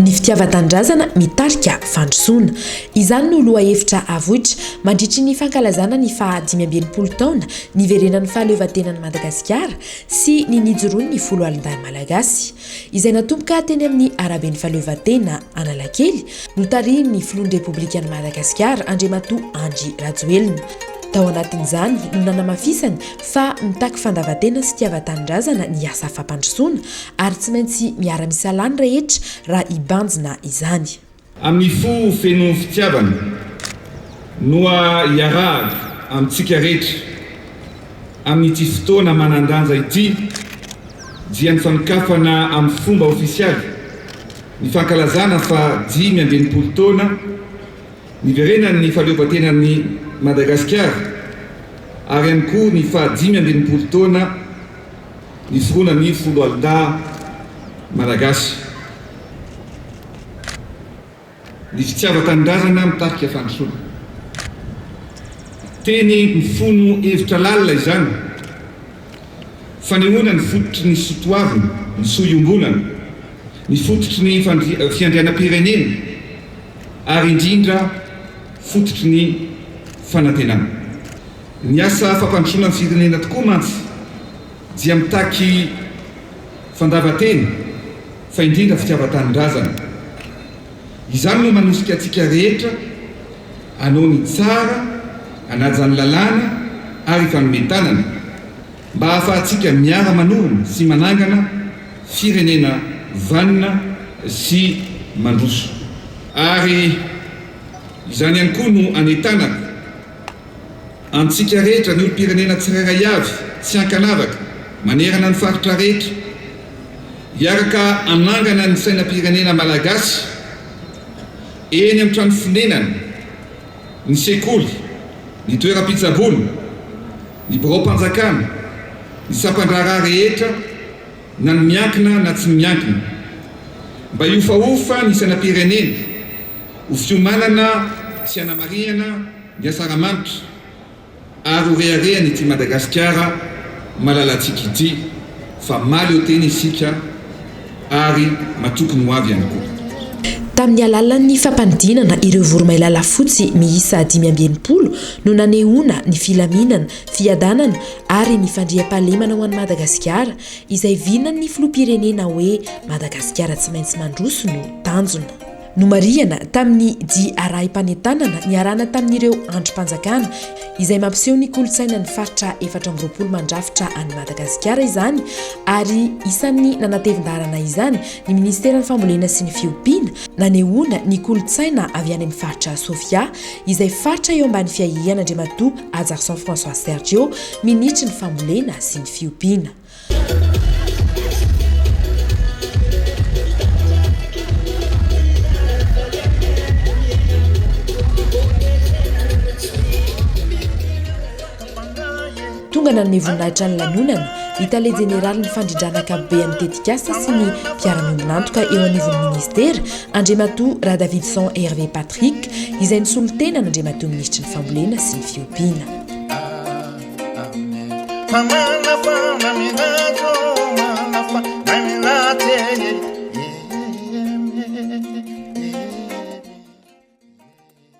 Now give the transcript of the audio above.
ny fitiavan-tanindrazana mitarika fandrosoana izany no loha hevitra avohitra mandritry ny fankalazana ny faha 520 taona niverenan'ny fahaleovantenan'i Madagasikara sy ny nijoroany ny folo alin-dahy malagasy izay natomboka teny amin'ny araben'ny fahaleovantena Analakely no tarihin'ny filohan'ny repoblikan'i Madagasikara Andriamatoa Andry Rajoelina. Tao anatin'izany no nanamafisany fa mitaky fandavatena sy tiavan-tanindrazana ny asa fampandrosoana ary tsy maintsy miara-misalany rehetra raha ibanjina izany. Amin'ny fo feno fitiavana noa iarahaka amintsika rehetra amin'ity fotoana manandanja ity dia ny fanikafana amin'ny fomba ofisialy ny fankalazana fa 520 taona niverenan'ny fahaleovantenan'i Madagasikara ary ihany koa ny faha 520 taona ny fironan'ny folo alin-dahy malagasy. Ny fitiavan-tanindrazana mitarika fandrosoana. Teny mifono hevitra lalina izany fanehoana ny fototry ny sotoavina, ny sohiombonana, ny fototry ny fiandrianam-pirenena ary indrindra fototry ny fanantenana. Ny asa fampandrosoana ny firenena tokoa mantsy dia mitaky fandavatena fa indrindra fitiavan-tanindrazana. Izany no manosika antsika rehetra hanao ny tsara, hanaja ny lalàna ary fanomentanana mba ahafahantsika miara-manorina sy manangana firenena vanina sy mandroso. Ary izany ihany koa no anetanaka antsika rehetra ny olo-pirenena tsirairay avy tsy ankanavaka manerana ny faritra rehetra hiaraka anangana ny sainam-pirenena malagasy eny amin'ny trano fonenana, ny sekoly, ny toeram-pitsaboana, ny birao-mpanjakana, ny sampan-draharaha rehetra na ny miankina na tsy miankina mba iofaofa ny sainam-pirenena ho fiomanana sy hanamariana ny asaramanitra ary ho reharehany ity Madagasikara malalantsika ity fa maly ho teny isika ary matokony ho avy ihany koa. Tamin'ny alalan'ny fampanidinana ireo voromailala fotsy miisa 520 no nanehoana ny filaminana, fiadanana ary ny fandriam-pahalemana ho an'i Madagasikara izay vinan'ny filoham-pirenena hoe Madagasikara tsy maintsy mandroso no tanjona. No marihana tamin'ny diaraim-panentanana niarana tamin'ireo androm-panjakana izay mampiseho ny kolontsaina ny faritra 420 mandrafitra any Madagasikara izany ary isan'ny nanatevin-darana izany ny ministeran'ny fambolena sy ny fiompiana nanehoana ny kolontsaina avy any amin'ny faritra Sofia izay faritra eo ambany fiahian'Andriamatoa Ajarson François Sergio ministra ny fambolena sy ny fiompiana. Tonga nanome voninahitra ny lanonana ny tale jeneraly ny fandrindrana ankapobeny tetikasa sy ny mpiara-miombonantoka eo anivon'ny ministera Andriamatoa Radavidson Hervé Patrick izay nisolo tena n'Andriamatoa ministra ny fambolena sy ny fiompiana.